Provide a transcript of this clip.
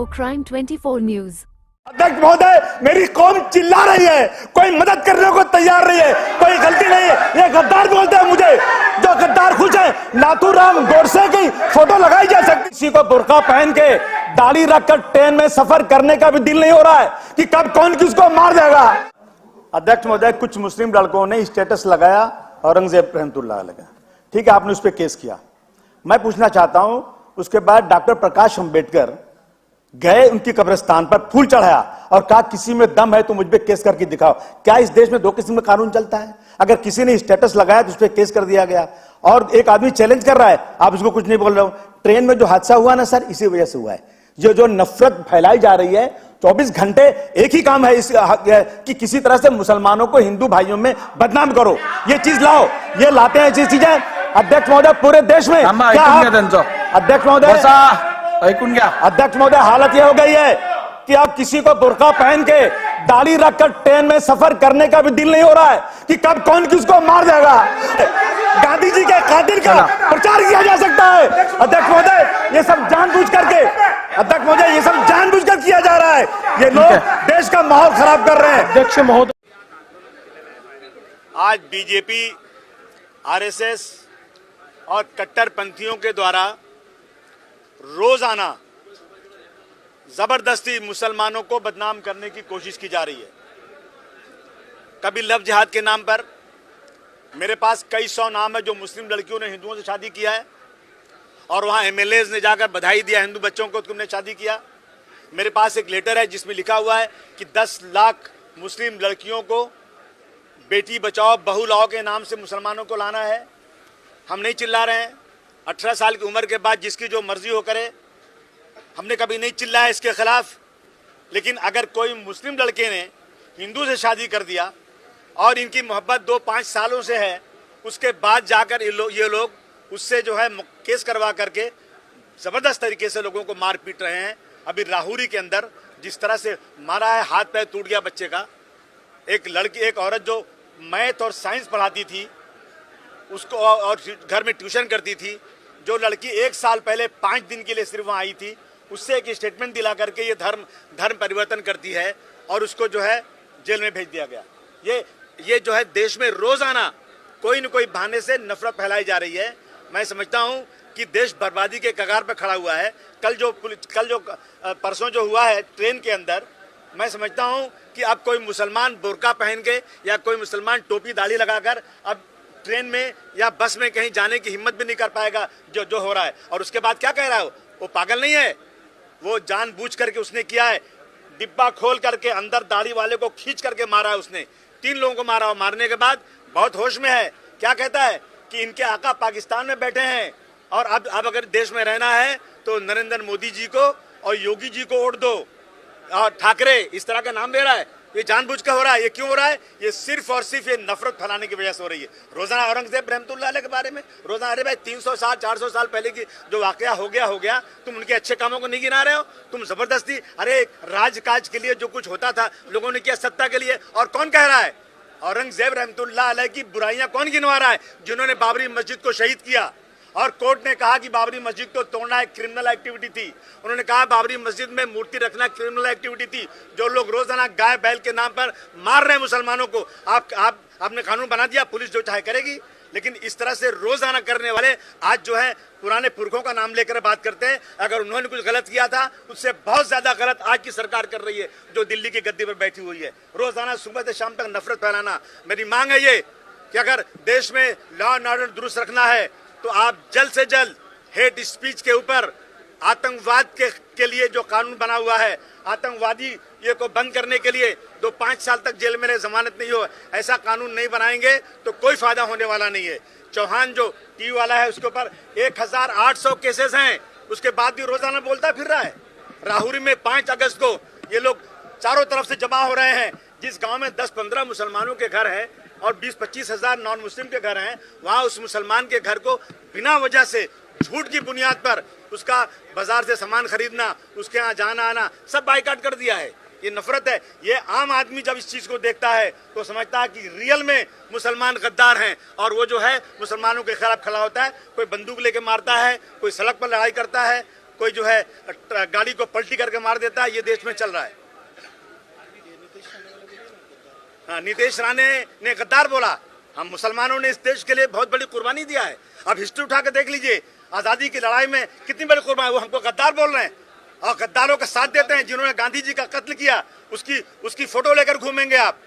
Bureau crime 24 news. अध्यक्ष महोदय, मेरी कौम चिल्ला रही है, कोई मदद करने को तैयार नहीं है, कोई गलती नहीं है। ये गद्दार बोलते हैं मुझे, जो गद्दार खुश है। नाथूराम गोडसे की फोटो लगाई जा सकती। किसी को बुर्का पहन के दाढ़ी रखकर ट्रेन में सफर करने का भी दिल नहीं हो रहा है कि कब कौन किसको मार देगा। अध्यक्ष महोदय, कुछ मुस्लिम लड़कों ने स्टेटस लगाया औरंगजेब रहमतुल्लाह अलैह का, ठीक है, आपने उस पर केस किया। मैं पूछना चाहता हूं, उसके बाद डॉक्टर प्रकाश अंबेडकर गए उनकी कब्रिस्तान पर, फूल चढ़ाया और कहा किसी में दम है तो मुझ पे केस करके दिखाओ। क्या इस देश में दो किस्म का कानून चलता है? अगर किसी ने स्टेटस लगाया तो उस पर केस कर दिया गया, और एक आदमी चैलेंज कर रहा है, आप उसको कुछ नहीं बोल रहे हो। ट्रेन में जो हादसा हुआ ना सर, इसी वजह से हुआ है। जो नफरत फैलाई जा रही है, 24 घंटे एक ही काम है इस कि किसी तरह से मुसलमानों को हिंदू भाइयों में बदनाम करो। ये चीज लाओ, ये लाते हैं ऐसी चीजें। अध्यक्ष महोदय, पूरे देश में अध्यक्ष महोदय अध्यक्ष महोदय, हालत यह हो गई है कि अब किसी को बुर्का पहन के दाढ़ी रखकर ट्रेन में सफर करने का भी दिल नहीं हो रहा है कि कब कौन किसको मार देगा। गांधी जी के कातिल का प्रचार किया जा सकता है। अध्यक्ष महोदय, ये सब जानबूझ करके, अध्यक्ष महोदय, ये सब जानबूझकर किया जा रहा है। ये लोग देश का माहौल खराब कर रहे हैं। अध्यक्ष महोदय, आज बीजेपी, आरएसएस और कट्टरपंथियों के द्वारा रोजाना जबरदस्ती मुसलमानों को बदनाम करने की कोशिश की जा रही है। कभी लव जिहाद के नाम पर, मेरे पास कई सौ नाम है जो मुस्लिम लड़कियों ने हिंदुओं से शादी किया है और वहां एमएलएज ने जाकर बधाई दिया हिंदू बच्चों को, तुमने शादी किया। मेरे पास एक लेटर है जिसमें लिखा हुआ है कि 10 लाख मुस्लिम लड़कियों को बेटी बचाओ बहू लाओ के नाम से मुसलमानों को लाना है। हम नहीं चिल्ला रहे हैं, 18 साल की उम्र के बाद जिसकी जो मर्जी हो करे, हमने कभी नहीं चिल्लाया इसके खिलाफ। लेकिन अगर कोई मुस्लिम लड़के ने हिंदू से शादी कर दिया और इनकी मोहब्बत 2-5 सालों से है, उसके बाद जाकर ये लोग उससे जो है केस करवा करके जबरदस्त तरीके से लोगों को मार पीट रहे हैं। अभी राहुरी के अंदर जिस तरह से मारा है, हाथ पैर टूट गया बच्चे का। एक लड़की, एक औरत जो मैथ और साइंस पढ़ाती थी उसको और घर में ट्यूशन करती थी, जो लड़की 1 साल पहले 5 दिन के लिए सिर्फ वहाँ आई थी, उससे एक स्टेटमेंट दिला करके ये धर्म परिवर्तन करती है और उसको जो है जेल में भेज दिया गया। ये जो है देश में रोजाना कोई न कोई बहाने से नफरत फैलाई जा रही है। मैं समझता हूँ कि देश बर्बादी के कगार पर खड़ा हुआ है। परसों जो हुआ है ट्रेन के अंदर, मैं समझता हूँ कि अब कोई मुसलमान बुर्का पहन के या कोई मुसलमान टोपी दाढ़ी लगाकर अब ट्रेन में या बस में कहीं जाने की हिम्मत भी नहीं कर पाएगा जो हो रहा है। और उसके बाद क्या कह रहा है, वो पागल नहीं है, वो जानबूझ करके उसने किया है। डिब्बा खोल करके अंदर दाढ़ी वाले को खींच करके मारा है उसने, 3 लोगों को मारा। और मारने के बाद बहुत होश में है, क्या कहता है कि इनके आका पाकिस्तान में बैठे हैं और अब अगर देश में रहना है तो नरेंद्र मोदी जी को और योगी जी को वोट दो। और ठाकरे इस तरह का नाम दे रहा है। ये जानबूझ कर हो रहा है। ये क्यों हो रहा है? ये सिर्फ और सिर्फ ये नफरत फैलाने की वजह से हो रही है। रोजाना औरंगजेब रहमतुल्लाह अलैह के बारे में रोजाना, अरे भाई 300 साल 400 साल पहले की जो वाकया हो गया, तुम उनके अच्छे कामों को नहीं गिना रहे हो। तुम जबरदस्ती, अरे राजकाज के लिए जो कुछ होता था लोगों ने किया सत्ता के लिए। और कौन कह रहा है? औरंगजेब रहमतुल्लाह अलैह की बुराइयां कौन गिनवा रहा है? जिन्होंने बाबरी मस्जिद को शहीद किया और कोर्ट ने कहा कि बाबरी मस्जिद को तोड़ना एक क्रिमिनल एक्टिविटी थी। उन्होंने कहा बाबरी मस्जिद में मूर्ति रखना क्रिमिनल एक्टिविटी थी। जो लोग रोजाना गाय बैल के नाम पर मार रहे हैं मुसलमानों को, आपने कानून बना दिया, पुलिस जो चाहे करेगी। लेकिन इस तरह से रोजाना करने वाले आज जो है पुराने पुरखों का नाम लेकर बात करते हैं। अगर उन्होंने कुछ गलत किया था, उससे बहुत ज्यादा गलत आज की सरकार कर रही है जो दिल्ली की गद्दी पर बैठी हुई है। रोजाना सुबह से शाम तक नफरत फैलाना। मेरी मांग है ये कि अगर देश में लॉ एंड ऑर्डर दुरुस्त रखना है तो आप जल्द से जल्द हेट स्पीच के ऊपर आतंकवाद के लिए जो कानून बना हुआ है, आतंकवादी ये को बंद करने के लिए 2-5 साल तक जेल में रहे, जमानत नहीं हो, ऐसा कानून नहीं बनाएंगे तो कोई फायदा होने वाला नहीं है। चौहान जो टीवी वाला है उसके ऊपर 1800 केसेस हैं, उसके बाद भी रोजाना बोलता फिर रहा है। राहुरी में 5 अगस्त को ये लोग चारों तरफ से जमा हो रहे हैं। जिस गांव में 10-15 मुसलमानों के घर हैं और 20-25 हजार नॉन मुस्लिम के घर हैं, वहां उस मुसलमान के घर को बिना वजह से झूठ की बुनियाद पर उसका बाजार से सामान खरीदना, उसके यहाँ जाना आना सब बाइकाट कर दिया है। ये नफरत है। ये आम आदमी जब इस चीज को देखता है तो समझता है कि रियल में मुसलमान गद्दार हैं और वो जो है मुसलमानों के खिलाफ खड़ा होता है। कोई बंदूक लेके मारता है, कोई सड़क पर लड़ाई करता है, कोई जो है गाड़ी को पलटी करके मार देता है। ये देश में चल रहा है। हाँ, नीतीश राणे ने गद्दार बोला। हम मुसलमानों ने इस देश के लिए बहुत बड़ी कुर्बानी दिया है। अब हिस्ट्री उठा के देख लीजिए, आजादी की लड़ाई में कितनी बड़ी कुर्बानी। वो हमको गद्दार बोल रहे हैं और गद्दारों का साथ देते हैं जिन्होंने गांधी जी का कत्ल किया। उसकी फोटो लेकर घूमेंगे आप।